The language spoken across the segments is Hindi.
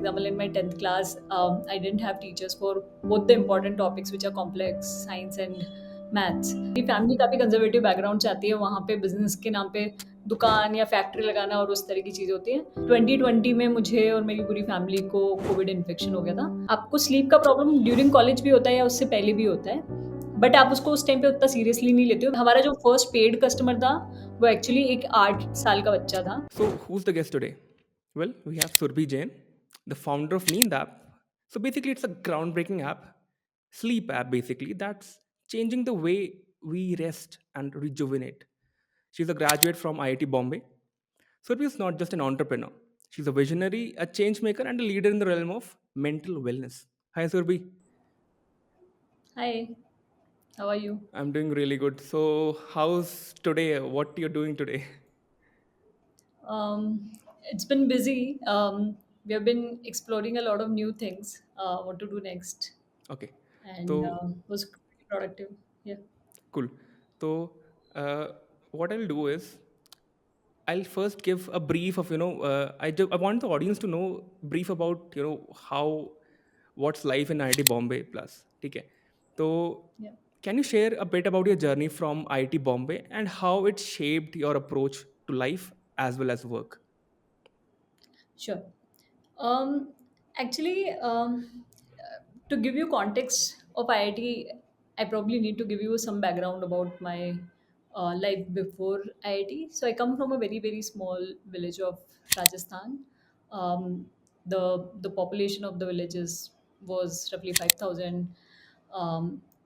example, in my 10th class, I didn't have teachers for both the important topics, which are complex science and maths. मेरी फैमिली काफ़ी कंजर्वेटिव बैकग्राउंड से आती है, वहाँ पे बिजनेस के नाम पे दुकान या फैक्ट्री लगाना और उस तरह की चीज़ होती है। 2020 में मुझे और मेरी पूरी फैमिली को कोविड इन्फेक्शन हो गया था। आपको स्लीप का प्रॉब्लम ड्यूरिंग कॉलेज भी होता है या उससे पहले भी होता है, बट आप उसको उस टाइम पे उतना सीरियसली नहीं लेते हो। हमारा जो फर्स्ट पेड कस्टमर था वो एक्चुअली एक 8 साल का बच्चा था। So, who's the guest today? Well, we have Surbhi Jain, the founder of Neend app. So, basically, it's a groundbreaking app, sleep app, basically, that's changing the way we rest and rejuvenate. She's a graduate from IIT Bombay. Surbhi is not just an entrepreneur, she's a visionary, a change maker, and a leader in the realm of mental wellness. Hi, Surbhi. Hi, how are you? I'm doing really good. So, how's today? What you're doing today? It's been busy. We have been exploring a lot of new things, what to do next, Okay. and So, was pretty productive. Yeah, cool. So, uh, what I'll do is I'll first give a brief of I want the audience to know brief about how what's life in IIT Bombay plus. Okay. So, yeah, can you share a bit about your journey from IIT Bombay and how it shaped your approach to life as well as work? sure. Um, actually, to give you context of IIT, I probably need to give you some background about my life before IIT. So I come from a very very small village of Rajasthan. Um, the population of the villages was roughly 5,000.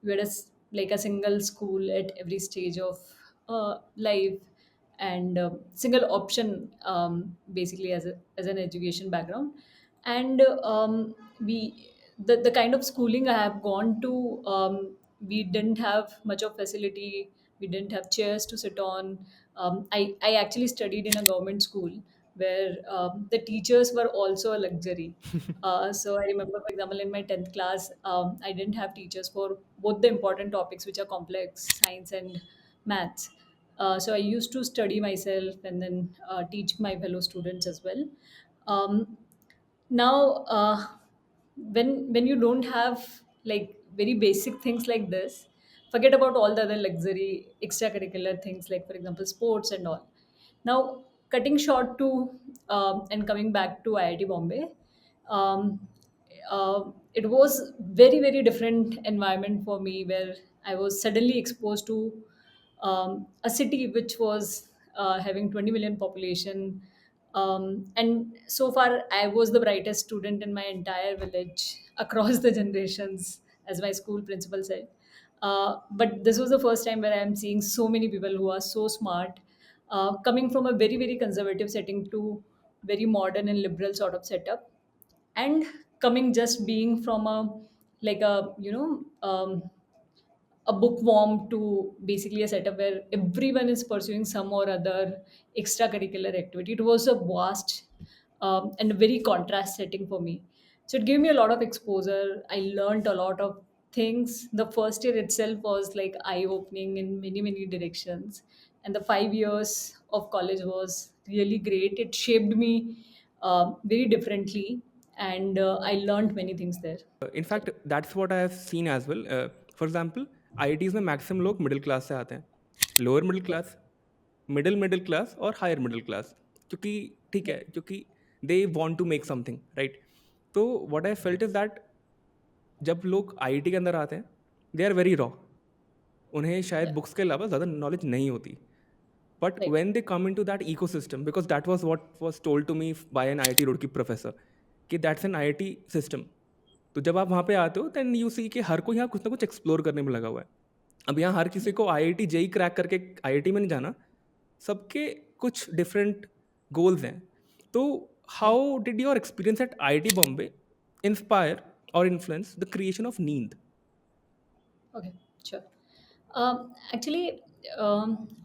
We had like a single school at every stage of life, and single option, basically as an education background. And we the kind of schooling I have gone to, we didn't have much of facility, we didn't have chairs to sit on. I actually studied in a government school where the teachers were also a luxury. So I remember, for example, in my 10th class, I didn't have teachers for both the important topics, which are complex science and maths. So I used to study myself and then teach my fellow students as well. Um, now, when you don't have like very basic things like this, forget about all the other luxury extracurricular things, like for example sports and all. Now, cutting short to and coming back to IIT Bombay, um, it was very very different environment for me, where I was suddenly exposed to a city which was having 20 million population, and so far I was the brightest student in my entire village across the generations, as my school principal said. But this was the first time where I am seeing so many people who are so smart, coming from a very very conservative setting to very modern and liberal sort of setup, and coming just being from a like a a bookworm to basically a setup where everyone is pursuing some or other extracurricular activity. It was a vast and a very contrast setting for me. So it gave me a lot of exposure. I learned a lot of things. The first year itself was like eye opening in many, many directions. And the 5 years of college was really great. It shaped me very differently. And I learned many things there. In So, fact, that's what I have seen as well. For example, IITs में मैक्सिमम लोग मिडिल क्लास से आते हैं, lower middle yeah, class, middle middle class और हायर मिडिल क्लास, क्योंकि ठीक yeah, है, क्योंकि they want to make something right. तो what I felt is that जब लोग आईआईटी के अंदर आते हैं, दे आर वेरी रॉ, उन्हें शायद yeah, बुक्स के अलावा ज़्यादा नॉलेज नहीं होती. But right. When they come into that eco system, because that was what was told to me by an IIT Roorkee professor, कि दैट्स एन IIT सिस्टम. तो जब आप वहाँ पे आते हो, देन यू सी कि हर कोई यहाँ कुछ ना कुछ एक्सप्लोर करने में लगा हुआ है. अब यहाँ हर किसी को IIT जेई क्रैक करके IIT में नहीं जाना, सबके कुछ डिफरेंट गोल्स हैं. तो Yeah. How did your experience at IIT Bombay inspire और influence the creation of Neend? Okay, sure. Actually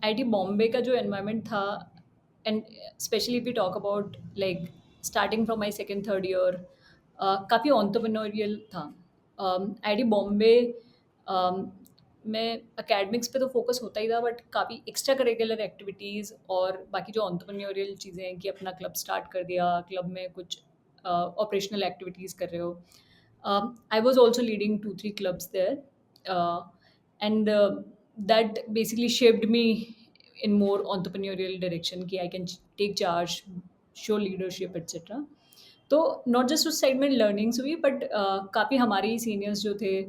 IIT Bombay का जो एनवायरनमेंट था, and specially if we talk about like starting from my second third year, काफ़ी एंटरप्रेन्योरियल था। आईटी बॉम्बे में एकेडमिक्स पे तो फोकस होता ही था, बट काफ़ी एक्स्ट्रा करिकुलर एक्टिविटीज़ और बाकी जो एंटरप्रेन्योरियल चीज़ें हैं कि अपना क्लब स्टार्ट कर दिया, क्लब में कुछ ऑपरेशनल एक्टिविटीज़ कर रहे हो. I was also leading 2-3 clubs there, and that basically shaped me in more entrepreneurial direction कि I can take charge, show leadership etc. तो नॉट जस्ट उस साइड में लर्निंग्स हुई बट काफ़ी हमारे ही सीनियर्स जो थे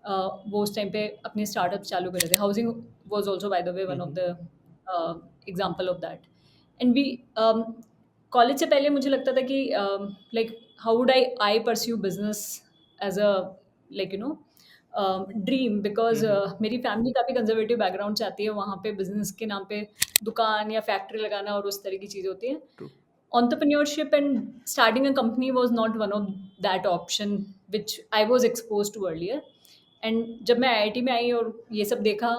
वो उस टाइम पे अपने स्टार्टअप चालू कर रहे थे. Housing was also by the way one of hmm. The example of that. And we college से पहले मुझे लगता था कि like how would I pursue business as a like you know dream, because hmm. मेरी फैमिली काफ़ी कंजर्वेटिव बैकग्राउंड से आती है. वहाँ पे बिजनेस के नाम पे दुकान या फैक्ट्री लगाना और उस तरह की चीज़ें होती हैं. True. Entrepreneurship and starting a company was not one of that option which I was exposed to earlier. And जब मैं आईआईटी में आई और ये सब देखा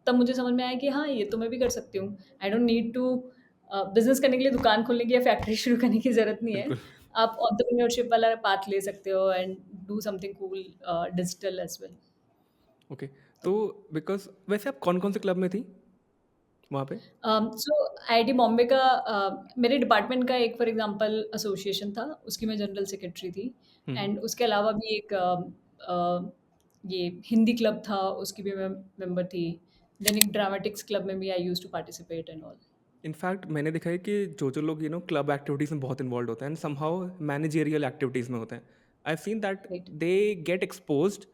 तब मुझे समझ में आया कि हाँ ये तो मैं भी कर सकती हूँ. I don't need to business करने के लिए दुकान खोलने की या फैक्ट्री शुरू करने की ज़रूरत नहीं है. बिल्कुल. आप entrepreneurship वाला पाथ ले सकते हो and do something cool digital age well. Okay. तो बिकॉज वैसे आप कौन कौन से क्लब में थी वहाँ पे? सो आईआईटी बॉम्बे का मेरे डिपार्टमेंट का एक फॉर एग्जांपल एसोसिएशन था, उसकी मैं जनरल सेक्रेटरी थी. हम्म. एंड उसके अलावा भी एक ये हिंदी क्लब था, उसकी भी मैं मेंबर थी. देन एक ड्रामेटिक्स क्लब में भी I used to participate and all. In fact मैंने देखा है कि जो लोग क्लब एक्टिविटीज़ में बहुत इन्वॉल्व होते हैं एंड समहाउ मैनेजेरियल एक्टिविटीज़ में होते हैं, I have seen that right. They get exposed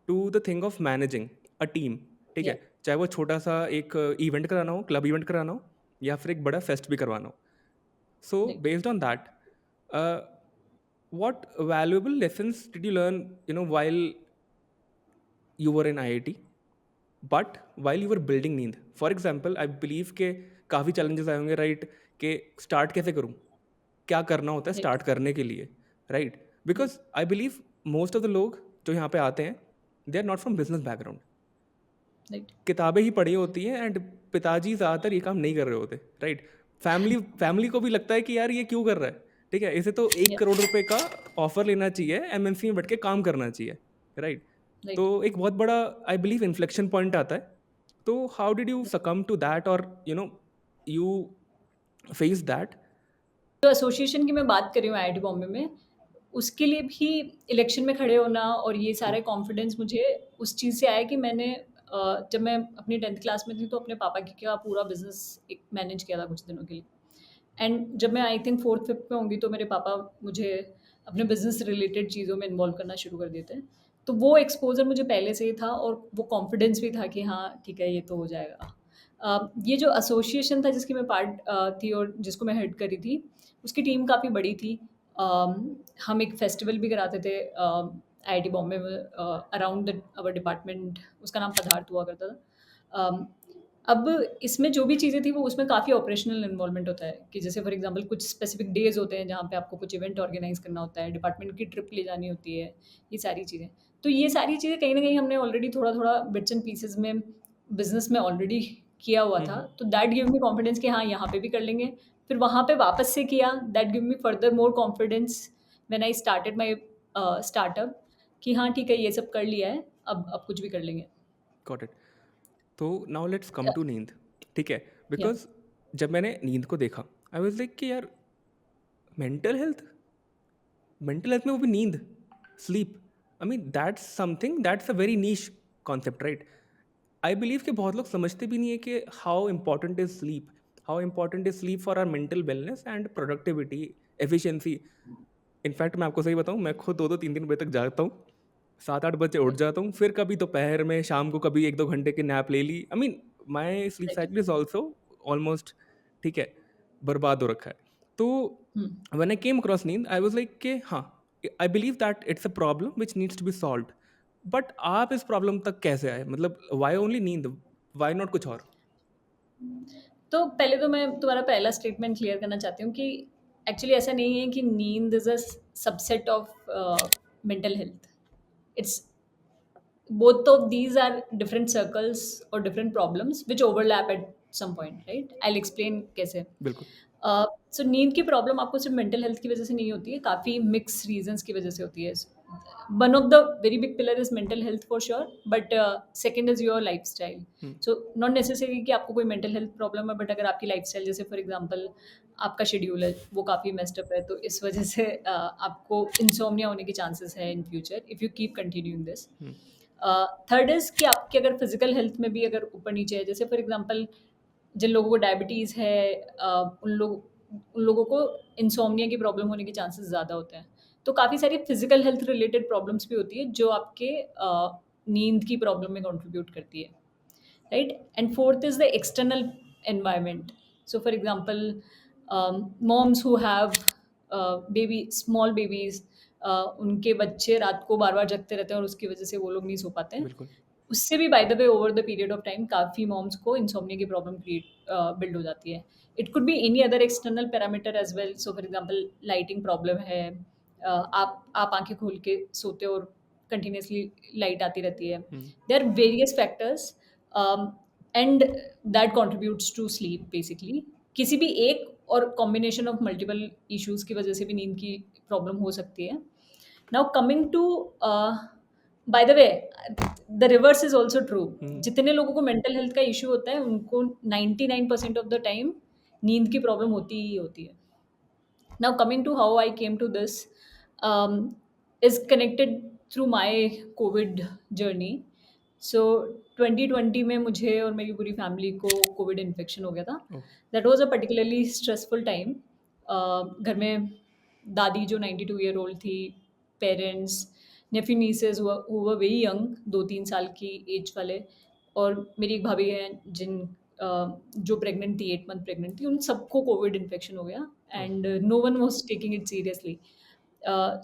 to the thing of managing a team. ठीक या है, चाहे वो छोटा सा एक इवेंट कराना हो, क्लब इवेंट कराना हो, या फिर एक बड़ा फेस्ट भी करवाना हो. So right. Based on that, what valuable lessons did you learn while you were in IIT, but while you were building नींद? फॉर एग्जाम्पल आई बिलीव के काफ़ी चैलेंजेस आए होंगे, राइट? कि स्टार्ट कैसे करूँ, क्या करना होता है राइट. स्टार्ट करने के लिए, right? Because I believe most of the लोग जो यहाँ पे आते हैं they are not from business background. Right. किताबें ही पढ़ी होती हैं एंड पिताजी ज़्यादातर ये काम नहीं कर रहे होते, राइट? फैमिली को भी लगता है कि यार ये क्यों कर रहा है, ठीक है, इसे तो एक या करोड़ रुपए का ऑफर लेना चाहिए, एमएनसी में बैठ के काम करना चाहिए, राइट? तो राइट. एक बहुत बड़ा आई बिलीव इन्फ्लेक्शन पॉइंट आता है. तो how did you succumb to that, और यू फेस दैट? जो एसोसिएशन की मैं बात कर रही हूँ आईआईटी बॉम्बे में, उसके लिए भी इलेक्शन में खड़े होना और ये ट्रू. सारे कॉन्फिडेंस मुझे उस चीज़ से आया कि मैंने जब मैं अपनी 10th क्लास में थी तो अपने पापा की का पूरा बिजनेस एक मैनेज किया था कुछ दिनों के लिए. एंड जब मैं आई थिंक 4th 5th में होंगी तो मेरे पापा मुझे अपने बिजनेस रिलेटेड चीज़ों में इन्वॉल्व करना शुरू कर देते हैं. तो वो एक्सपोजर मुझे पहले से ही था और वो कॉन्फिडेंस भी था कि हाँ ठीक है ये तो हो जाएगा. ये जो एसोसिएशन था जिसकी मैं पार्ट थी और जिसको मैं हेड करी थी, उसकी टीम काफ़ी बड़ी थी. हम एक फेस्टिवल भी कराते थे आईआईटी बॉम्बे में अराउंड द आवर डिपार्टमेंट. उसका नाम पदार्थ हुआ करता था. अब इसमें जो भी चीज़ें थी वो उसमें काफ़ी ऑपरेशनल इन्वॉल्वमेंट होता है कि जैसे फॉर एग्जांपल कुछ स्पेसिफिक डेज होते हैं जहाँ पे आपको कुछ इवेंट ऑर्गेनाइज करना होता है, डिपार्टमेंट की ट्रिप ले जानी होती है, ये सारी चीज़ें. तो ये सारी चीज़ें कहीं ना कहीं हमने ऑलरेडी थोड़ा थोड़ा बिट्स एंड पीसेज में बिजनेस में ऑलरेडी किया हुआ था. हम्म. तो दैट गिव मी कॉन्फिडेंस कि हाँ यहाँ पे भी कर लेंगे. फिर वहाँ पे वापस से किया, that give me further more confidence when I started my startup कि हाँ ठीक है ये सब कर लिया है, अब कुछ भी कर लेंगे. Got it. तो नाउ लेट्स कम टू नींद. ठीक है, या बिकॉज जब मैंने नींद को देखा आई वाज लाइक कि यार मेंटल हेल्थ में वो भी Neend, sleep, I mean that's something, that's a very niche concept, right? I believe कि बहुत लोग समझते भी नहीं है कि how important is sleep, how important is sleep for our mental wellness and productivity, efficiency. In fact मैं आपको सही बताऊँ, मैं खुद 2-2 3 3 बजे तक जागता हूँ, 7 8 बजे उठ जाता हूँ, फिर कभी दोपहर में शाम को कभी 1 2 घंटे की नैप ले ली. I mean my sleep right. Cycle is also almost, ठीक है, बर्बाद हो रखा है. तो व्हेन आई केम अक्रॉस नींद आई वाज लाइक कि हाँ, I believe that it's a problem which needs to be solved. But आप इस प्रॉब्लम तक कैसे आए? मतलब why only Neend, why not कुछ और? तो पहले तो मैं तुम्हारा पहला स्टेटमेंट क्लियर करना चाहती हूँ कि एक्चुअली ऐसा नहीं है कि नींद is a subset of mental health. It's both of these are different circles or different problems which overlap at some point, right? I'll explain कैसे. बिल्कुल. सो नींद की प्रॉब्लम आपको सिर्फ मेंटल हेल्थ की वजह से नहीं होती है, काफ़ी मिक्स रीजंस की वजह से होती है. One of the very big pillar is mental health for sure, but second is your life style. Hmm. So not necessary कि आपको कोई मेंटल हेल्थ प्रॉब्लम है, बट अगर आपकी लाइफ स्टाइल जैसे फॉर एग्जाम्पल आपका शेड्यूल है वो काफ़ी मेस्ड अप है, तो इस वजह से आपको इंसोम्निया होने के चांसेस है in future if you keep continuing this. Hmm, third is कि आपकी अगर फिजिकल हेल्थ में भी अगर ऊपर नीचे है, जैसे फॉर एग्जांपल जिन लोगों को डायबिटीज़ है, उन लोगों को इंसोम्निया की प्रॉब्लम होने के चांसेस ज़्यादा होते हैं। तो काफ़ी सारी फिजिकल हेल्थ रिलेटेड प्रॉब्लम्स भी होती है जो आपके नींद की प्रॉब्लम में कंट्रीब्यूट करती है, right? And fourth is the external environment. So for example, moms who have small babies, उनके बच्चे रात को बार बार जगते रहते हैं और उसकी वजह से वो लोग नहीं सो पाते हैं। बिल्कुल। उससे भी by the way over the period of time काफ़ी मॉम्स को इंसोम्निया की प्रॉब्लम क्रिएट बिल्ड हो जाती है। It could be any other external parameter as well. So for example lighting problem है, आप आंखें खोल के सोते हो और कंटिन्यूअसली लाइट आती रहती है। Hmm, there are various factors and that contributes to sleep basically. किसी भी एक और कॉम्बिनेशन ऑफ मल्टीपल इश्यूज की वजह से भी नींद की प्रॉब्लम हो सकती है। Now coming to, by the way, the reverse is also true. Hmm, जितने लोगों को मेंटल हेल्थ का इशू होता है उनको 99% ऑफ द टाइम नींद की प्रॉब्लम होती ही होती है। Now, coming to how I came to this, is connected through my COVID journey. So 2020 में मुझे और मेरी पूरी फैमिली को कोविड इन्फेक्शन हो गया था। Oh! That was a particularly stressful time. घर में दादी जो 92 ईयर ओल्ड थी, parents, nephew nieces who were very young, 2-3 साल की एज वाले, और मेरी एक भाभी है जो प्रेग्नेंट थी, 8 मंथ प्रेग्नेंट थी, उन सबको कोविड इन्फेक्शन हो गया ओह! and no one was taking it seriously.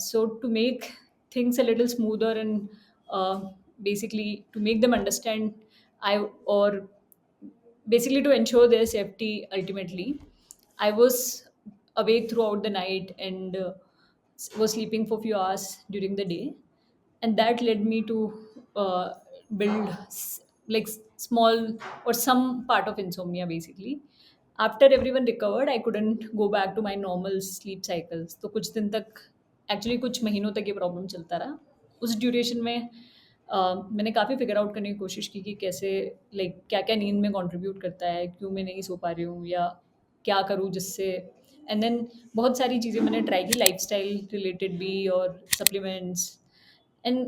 So to make things a little smoother and basically to make them understand, I or basically to ensure their safety ultimately, I was awake throughout the night and was sleeping for few hours during the day, and that led me to build small or some part of insomnia basically. After everyone recovered, I couldn't go back to my normal sleep cycles. तो कुछ दिन तक, एक्चुअली कुछ महीनों तक ये प्रॉब्लम चलता रहा। उस ड्यूरेशन में मैंने काफ़ी फिगर आउट करने की कोशिश की कि कैसे, क्या क्या नींद में कंट्रीब्यूट करता है, क्यों मैं नहीं सो पा रही हूँ, या क्या करूँ जिससे। एंड देन बहुत सारी चीज़ें मैंने ट्राई की, लाइफस्टाइल रिलेटेड भी और सप्लीमेंट्स, एंड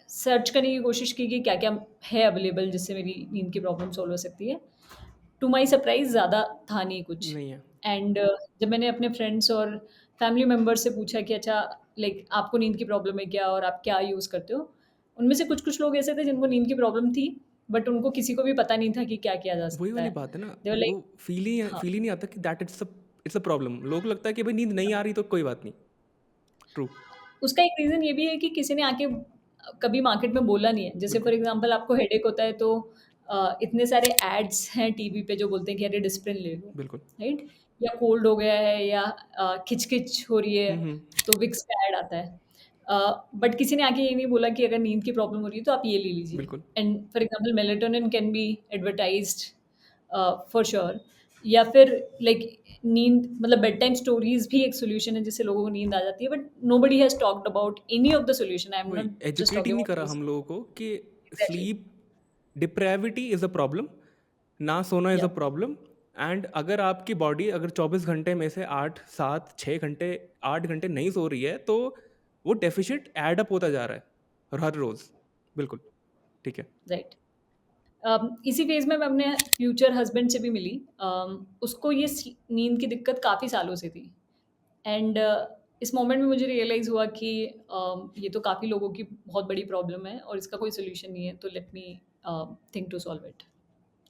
सर्च करने की कोशिश की कि क्या क्या है अवेलेबल जिससे मेरी नींद की प्रॉब्लम सॉल्व हो सकती है। टू माई सरप्राइज़ ज़्यादा था नहीं कुछ। नहीं है। एंड जब मैंने अपने फ्रेंड्स और फैमिली मेंबर से पूछा कि अच्छा, आपको नींद की प्रॉब्लम है क्या और आप क्या यूज़ करते हो? उनमें से कुछ-कुछ लोग ऐसे थे जिनको नींद की प्रॉब्लम थी, बट उनको किसी को भी पता नहीं था कि क्या किया जा वही सकता वाली है। बात है ना, दे वर वो लाइक, हाँ, फ़ील ही नहीं आता कि दैट इट्स अ प्रॉब्लम। लोगों को लगता है कि भाई नींद नहीं आ रही तो कोई बात नहीं। ट्रू, उसका एक रीज़न ये भी है कि किसी ने आके कभी मार्केट में बोला नहीं है। जैसे बिल्कुल, फॉर एग्ज़ाम्पल आपको हेडेक होता है तो इतने सारे एड्स हैं टीवी पे जो बोलते हैं कि अरे डिस्प्रिन ले लो, बिल्कुल। राइट? या कोल्ड हो गया है या खिच-खिच हो रही है, हुँ, हुँ, तो विक्स का एड आता है। बट किसी ने आके ये नहीं बोला कि अगर नींद की प्रॉब्लम हो रही है तो आप ये ले लीजिए। बिल्कुल। And for example melatonin can be advertised for sure. या फिर नींद, मतलब बेड टाइम स्टोरीज़ भी एक सॉल्यूशन है जिससे लोगों को नींद आ जाती है, but nobody has talked about any of the solution. I am वही not just educate he talking नहीं अबाउट करा दिस। हम लोगों को कि exactly. Sleep deprivity is a problem, ना सोना इज़ या अ प्रॉब्लम। एंड अगर आपकी बॉडी अगर 24 घंटे में से 8, 7, 6 घंटे, 8 घंटे नहीं सो रही है, तो वो डेफ़िसिट ऐड अप होता जा रहा है और हर रोज़। बिल्कुल, ठीक है। राइट। इसी फेज़ में मैं अपने फ्यूचर हस्बैंड से भी मिली। उसको ये नींद की दिक्कत काफ़ी सालों से थी। एंड इस मोमेंट में मुझे रियलाइज़ हुआ कि ये तो काफ़ी लोगों की बहुत बड़ी प्रॉब्लम है और इसका कोई सॉल्यूशन नहीं है, तो let me think to solve it.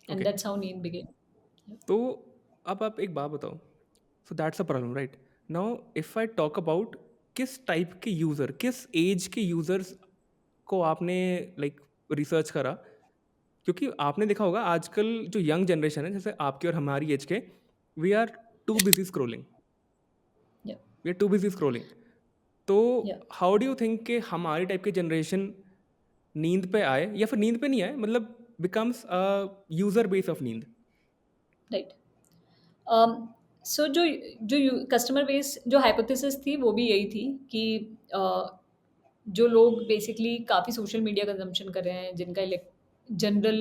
And okay, that's how Neend began. तो अब आप एक बात बताओ, so that's a problem right? Now if I talk about किस टाइप के यूज़र, किस एज के यूज़र्स को आपने लाइक रिसर्च करा? क्योंकि आपने देखा होगा आजकल जो यंग जनरेशन है, जैसे आपकी और हमारी एज के, we are too busy scrolling, या we are too busy scrolling. तो या हाउ डू यू थिंक कि हमारी टाइप की जनरेशन नींद पे आए या फिर नींद पे नहीं आए, मतलब becomes a user base of नींद? राइट। सो जो जो कस्टमर बेस जो हाइपोथेसिस थी वो भी यही थी कि जो लोग बेसिकली काफ़ी सोशल मीडिया कंजम्पशन कर रहे हैं, जिनका जनरल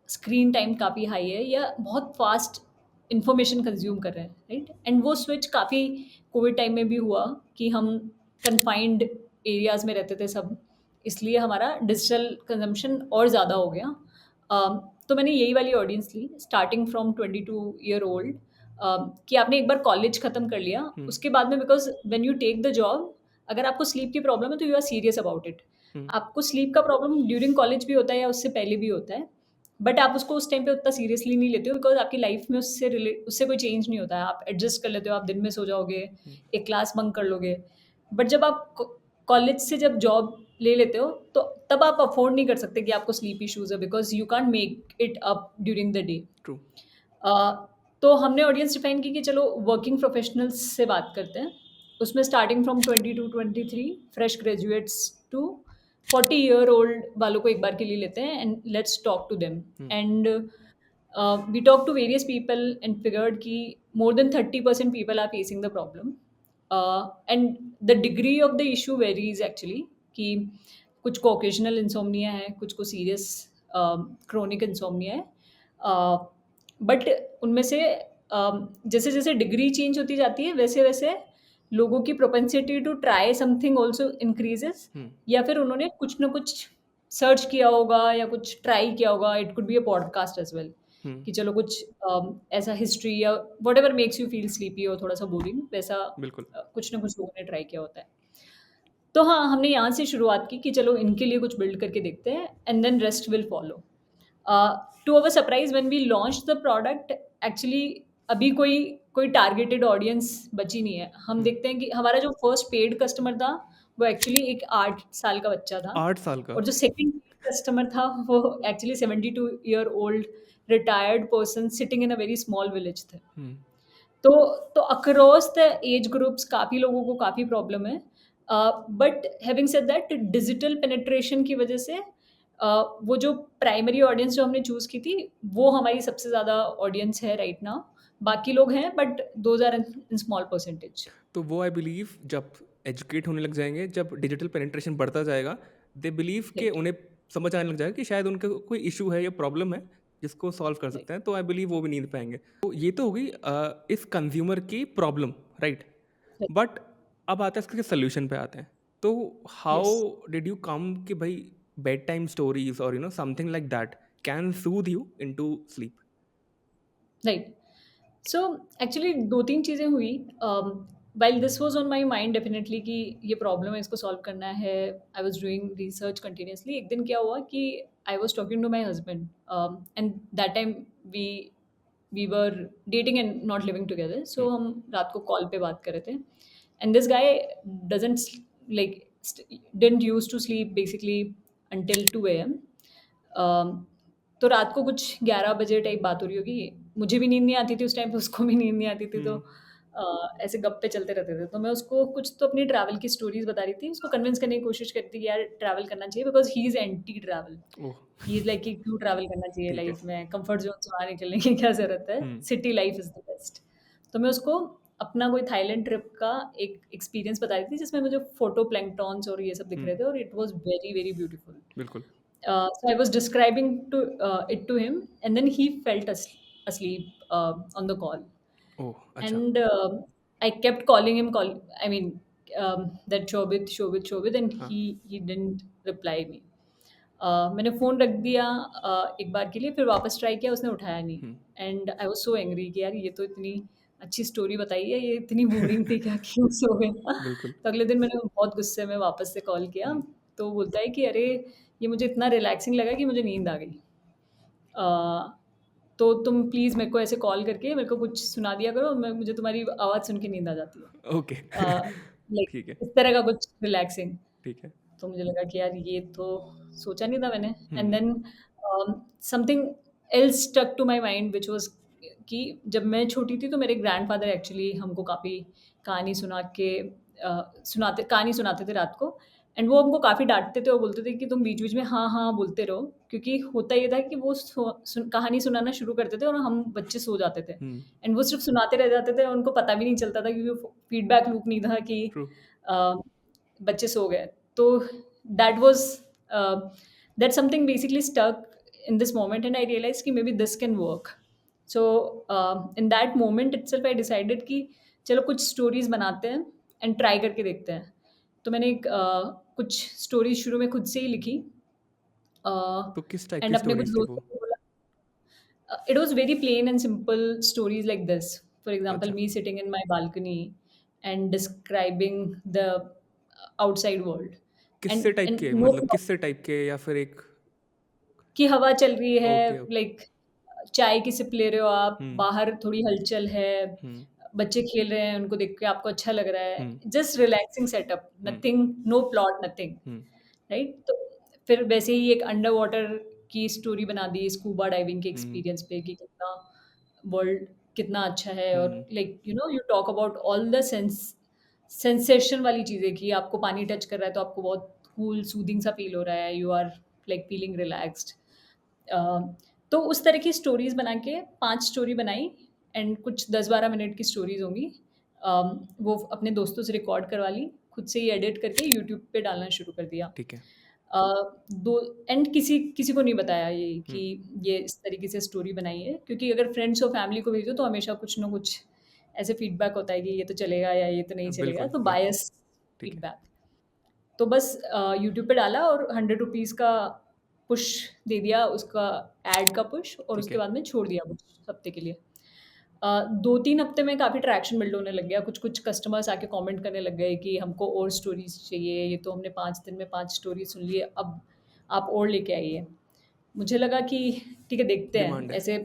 स्क्रीन टाइम काफ़ी हाई है, या बहुत फास्ट इन्फॉर्मेशन कंज्यूम कर रहे हैं, राइट? एंड वो स्विच काफ़ी कोविड टाइम में भी हुआ कि हम कन्फाइंड एरियाज़ में रहते थे सब, इसलिए हमारा डिजिटल कंजम्पशन और ज़्यादा हो गया। तो मैंने यही वाली ऑडियंस ली स्टार्टिंग फ्रॉम 22 ईयर ओल्ड, कि आपने एक बार कॉलेज ख़त्म कर लिया, हुँ, उसके बाद में because when you take the job, अगर आपको स्लीप की प्रॉब्लम है तो you are serious about it. Hmm, आपको स्लीप का प्रॉब्लम ड्यूरिंग कॉलेज भी होता है या उससे पहले भी होता है, बट आप उसको उस टाइम पे उतना सीरियसली नहीं लेते हो बिकॉज़ आपकी लाइफ में उससे कोई चेंज नहीं होता है। आप एडजस्ट कर लेते हो, आप दिन में सो जाओगे, हुँ, एक क्लास बंक कर लोगे। बट जब आप कॉलेज से जब जॉब ले लेते हो, तो तब आप अफोर्ड नहीं कर सकते कि आपको स्लीप इश्यूज़ है because you can't make it up during the day. True. Uh, तो हमने ऑडियंस डिफाइन की कि चलो वर्किंग प्रोफेशनल्स से बात करते हैं। उसमें starting from 20 to 23 fresh graduates to 40 year old वालों को एक बार के लिए लेते हैं and let's talk to them. Hmm, and we talk to various people and figured कि more than 30% people are facing the problem, and the degree of the issue varies actually, कि कुछ को ओकेजनल इंसोम्निया है, कुछ को सीरियस क्रोनिक इंसोम्निया है, बट उनमें से जैसे जैसे डिग्री चेंज होती जाती है वैसे वैसे लोगों की propensity to try something also increases, hmm, या फिर उन्होंने कुछ ना कुछ सर्च किया होगा या कुछ ट्राई किया होगा। It could be a podcast as well, hmm, कि चलो कुछ ऐसा हिस्ट्री या whatever makes you feel sleepy और थोड़ा सा बोरिंग वैसा, बिल्कुल। कुछ ना कुछ लोगों ने ट्राई किया होता है। तो हाँ, हमने यहाँ से शुरुआत की कि चलो इनके लिए कुछ बिल्ड करके देखते हैं and then rest will follow. To our surprise when we launch the product, actually अभी कोई कोई टारगेटेड ऑडियंस बची नहीं है। हम हुँ, देखते हैं कि हमारा जो फर्स्ट पेड कस्टमर था, वो एक्चुअली एक 8 साल का बच्चा था, 8 साल का? और जो सेकंड कस्टमर था वो actually 72 year old retired person sitting in a very small village थे। हुँ, तो तो अक्रॉस द एज ग्रुप्स काफ़ी लोगों को काफ़ी प्रॉब्लम है। But having said that, digital penetration की वजह से वो जो प्राइमरी ऑडियंस जो हमने चूज़ की थी, वो हमारी सबसे ज़्यादा ऑडियंस है राइट नाउ। बाकी लोग हैं but those are in small percentage. तो वो आई बिलीव जब एजुकेट होने लग जाएँगे, जब डिजिटल पेनिट्रेशन बढ़ता जाएगा, दे बिलीव कि राइट, उन्हें समझ आने लग जाएगा कि शायद उनका कोई इश्यू है या प्रॉब्लम है, जिसको सॉल्व कर राइट, सकते हैं, तो आई बिलीव वो भी नहीं पाएँगे। तो ये तो हो गई इस कंज़्यूमर की प्रॉब्लम, राइट? राइट, बट अब आता है इसके सॉल्यूशन पे आते हैं। तो yes, how did you come कि भाई बेड टाइम स्टोरीज़ और something like that can soothe you into sleep? Right. So actually 2-3 चीज़ें हुई। While this was on my mind definitely कि ये प्रॉब्लम है, इसको सॉल्व करना है। I was doing research continuously. एक दिन क्या हुआ कि I was talking to my husband, and that time we we were dating and not living together. Hmm, so हम रात को कॉल पे बात कर रहे थे and this guy doesn't like didn't used to sleep basically until 2 AM. Um, तो रात को कुछ 11 बजे टाइप बात हो रही होगी। मुझे भी नींद नहीं आती थी उस टाइम पे, उसको भी नींद नहीं आती थी, तो हुँ, ऐसे गप्पे चलते रहते थे। तो मैं उसको कुछ तो अपनी ट्रैवल की स्टोरीज़ बता रही थी, उसको कन्विंस करने की कोशिश करती थी कि यार ट्रैवल करना चाहिए because he is anti travel. Oh! He is like कि क्यों ट्रैवल करना चाहिए ठीक है। लाइफ़ में, कम्फर्ट ज़ोन से बाहर निकलने की क्या ज़रूरत है, hmm, city life is the best. तो मैं उसको अपना कोई थाईलैंड ट्रिप का एक एक्सपीरियंस बता रही थी जिसमें मुझे फोटो प्लैंकटॉन्स और ये सब दिख हुँ, रहे थे और it was very, very beautiful. बिल्कुल। So I was describing it to him, and then he felt asleep on the call. ओह! अच्छा। And I kept calling him, I mean, that Shobit, Shobit, Shobit, and हाँ, he didn't reply me. मैंने फ़ोन रख दिया एक बार के लिए, फिर वापस ट्राई किया, उसने उठाया नहीं। Hmm, and I was so angry कि यार ये तो इतनी अच्छी स्टोरी बताई है, ये इतनी बोरिंग थी क्या कि वो सो गया। बिल्कुल। तो अगले दिन मैंने बहुत गुस्से में वापस से कॉल किया, हुँ, तो वो बोलता है कि अरे! ये मुझे इतना रिलैक्सिंग लगा कि मुझे नींद आ गई। अ, तो तुम प्लीज़ मेरे को ऐसे कॉल करके मेरे को कुछ सुना दिया करो, मैं मुझे तुम्हारी आवाज़ सुन के नींद आ जाती है। ओके। लाइक ठीक है, इस तरह का कुछ रिलैक्सिंग। ठीक है। तो मुझे लगा कि यार ये तो सोचा नहीं था मैंने। And hmm, then something else stuck to my mind which was कि जब मैं छोटी थी तो मेरे ग्रैंडफ़ादर एक्चुअली हमको काफ़ी कहानी सुनाते कहानी सुनाते थे रात को। एंड वो हमको काफ़ी डाँटते थे और बोलते थे कि तुम बीच-बीच में हाँ, हाँ बोलते रहो, क्योंकि होता ये था कि वो कहानी सुनाना शुरू करते थे और हम बच्चे सो जाते थे। हुँ, एंड वो सिर्फ़ सुनाते रह जाते थे और उनको पता भी नहीं चलता था, क्योंकि वो फीडबैक लूप नहीं था कि ट्रू। अ, बच्चे सो गए। तो that was that something basically stuck in this moment and I realized कि may be this can work. So in that moment itself I decided कि चलो कुछ स्टोरीज बनाते हैं एंड ट्राई करके देखते हैं। तो मैंने कुछ स्टोरीज शुरू में खुद से ही लिखी तो किस टाइप एंड की अपने कुछ स्टोरीज थी वो? दोस्तों को बोला। It was very plain and simple stories like this. For example, अच्छा, me sitting in my balcony and describing the outside world, किस्से and टाइप and के, no मतलब किस्से टाइप के, या फिर एक? कि हवा चल रही है, ओके, ओके। लाइक चाय की सिप ले रहे हो आप, हुँ, बाहर थोड़ी हलचल है, हुँ, बच्चे खेल रहे हैं, उनको देख के आपको अच्छा लग रहा है, हुँ, जस्ट रिलैक्सिंग सेटअप, हुँ, नथिंग, नो प्लॉट, नथिंग, हुँ, राइट? तो फिर वैसे ही एक अंडर वाटर की स्टोरी बना दी स्कूबा डाइविंग के हुँ, एक्सपीरियंस पे कि कितना वर्ल्ड कितना अच्छा है, और hmm, like you talk about all the sensation वाली चीज़ें कि आपको पानी टच कर रहा है तो आपको बहुत कूल सूदिंग सा फील हो रहा है, you are like feeling relaxed. तो उस तरह की स्टोरीज़ बना के 5 स्टोरी बनाई एंड कुछ 10-12 मिनट की स्टोरीज़ होंगी। वो अपने दोस्तों से रिकॉर्ड करवा ली, खुद से ही एडिट करके यूट्यूब पे डालना शुरू कर दिया। ठीक है। अ, दो एंड किसी किसी को नहीं बताया ये हुँ, कि ये इस तरीके से स्टोरी बनाई है, क्योंकि अगर फ्रेंड्स और फैमिली को भेजो तो हमेशा कुछ ना कुछ ऐसे फीडबैक होता है कि ये तो चलेगा या ये तो नहीं चलेगा, बिल्कुल, तो बिल्कुल, बायस ठीक है, फीडबैक। तो बस यूट्यूब पे डाला और 100 रुपीज़ का पुश दे दिया, उसका ऐड का पुश, और ठीक उसके है, बाद में छोड़ दिया कुछ हफ्ते के लिए। 2-3 हफ्ते में काफ़ी ट्रैक्शन बिल्ड होने लग गया, कुछ-कुछ कस्टमर्स आके कमेंट करने लग गए कि हमको और स्टोरीज़ चाहिए, ये तो हमने 5 दिन में 5 स्टोरी सुन ली है, अब आप और लेके आइए। मुझे लगा कि ठीक है, देखते हैं, डिमांड है, ऐसे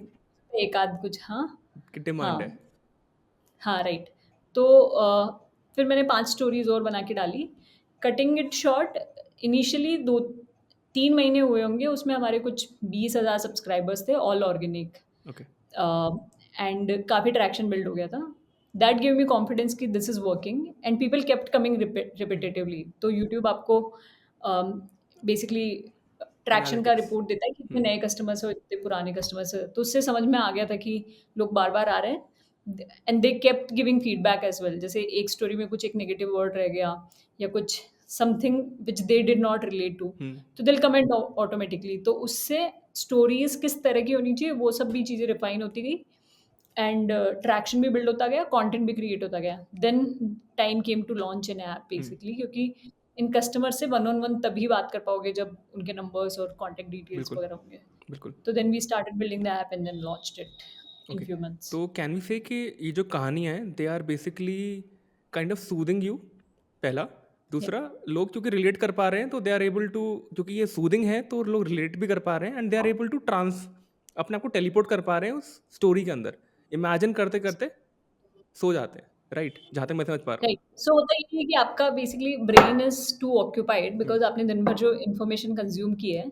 एक आध कुछ, हाँ, कि डिमांड है। हाँ। हाँ, राइट। तो फिर मैंने 5 स्टोरीज़ और बना के डाली। कटिंग इट शॉर्ट, इनिशियली 2-3 महीने हुए होंगे, उसमें हमारे कुछ 20,000 सब्सक्राइबर्स थे, ऑल ऑर्गेनिक। ओके, एंड काफ़ी ट्रैक्शन बिल्ड हो गया था। दैट गिव मी कॉन्फिडेंस कि this is working and people kept coming hmm, repetitively. तो यूट्यूब आपको बेसिकली ट्रैक्शन का एनालिटिक्स। रिपोर्ट देता है कि इतने हुँ, नए कस्टमर्स हैं, इतने पुराने कस्टमर्स हैं। तो उससे समझ में आ गया था कि लोग बार-बार आ रहे हैं and they kept giving feedback as well. जैसे एक स्टोरी में कुछ एक नेगेटिव वर्ड रह गया या कुछ something which they did not relate to, hmm, तो दे विल कमेंट ऑटोमैटिकली। तो उससे स्टोरीज़ किस तरह की होनी चाहिए, वो सब भी चीज़ें रिफाइन होती गई एंड ट्रैक्शन भी बिल्ड होता गया, कंटेंट भी क्रिएट होता गया। Then time came to launch an app hmm, basically, क्योंकि इन कस्टमर से वन ऑन वन तभी बात कर पाओगे जब उनके नंबर्स और कॉन्टैक्ट डिटेल्स बिल्कुल, वगैरह होंगे। बिल्कुल। तो then we started building the app and then launched it in okay, few months. तो कैन वी से कि ये जो कहानियाँ हैं, they are basically kind of soothing you, पहला। दूसरा, लोग क्योंकि रिलेट कर पा रहे हैं, तो दे आर एबल टू, क्योंकि ये सूदिंग है तो लोग रिलेट भी कर पा रहे हैं, and they are able to trans, अपने आप को टेलीपोर्ट कर पा रहे हैं उस स्टोरी के अंदर, इमेजिन करते करते सो जाते हैं, राइट? जहाँ तक मैं समझ पा रहा हूँ। राइट। सो होता ये है कि आपका basically brain is too occupied hmm, because आपने दिन भर जो इन्फॉर्मेशन कंज़्यूम की है,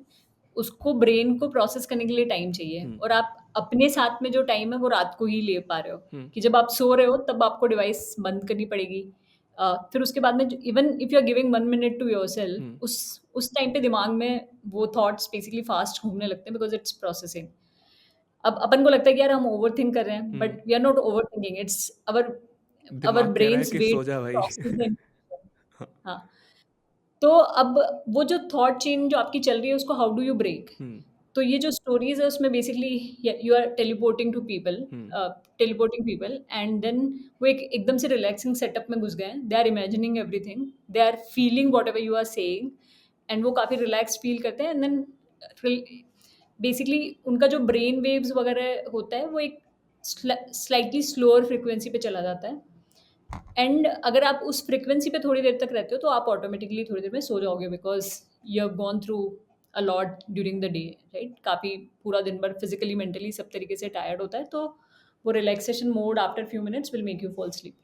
उसको ब्रेन को प्रोसेस करने के लिए टाइम चाहिए, हुँ, और आप अपने साथ में जो टाइम है वो रात को ही ले पा रहे हो, हुँ, कि जब आप सो रहे हो तब आपको डिवाइस बंद करनी पड़ेगी। फिर उसके बाद में even if you are giving 1 minute to yourself, hmm, उस टाइम पे दिमाग में वो थॉट्स बेसिकली फास्ट घूमने लगते हैं बिकॉज़ इट्स प्रोसेसिंग। अब अपन को लगता है कि यार हम ओवरथिंक कर रहे हैं, hmm. But we are not overthinking, it's our our दिमाग कह रहा है ब्रेन्स कि वे सो टू जा भाई। Process the information. हाँ, हाँ, तो अब वो जो थॉट चेन जो आपकी चल रही है, उसको how do you break? Hmm, तो ये जो स्टोरीज़ है उसमें basically you are hmm, teleporting people and then वो एक एकदम से रिलैक्सिंग सेटअप में घुस गए हैं। They are imagining everything, they are feeling whatever you are saying and वो काफ़ी रिलैक्स्ड फील करते हैं एंड देन बेसिकली उनका जो ब्रेन वेव्स वगैरह होता है वो एक स्लाइटली स्लोअर फ्रीक्वेंसी पे चला जाता है एंड अगर आप उस फ्रीक्वेंसी पे थोड़ी देर तक रहते हो तो आप ऑटोमेटिकली थोड़ी देर में सो जाओगे because you have gone through a lot during the day, right? काफ़ी पूरा दिन भर फिजिकली मेंटली सब तरीके से टायर्ड होता है, तो वो relaxation mode after few minutes will make you fall sleep.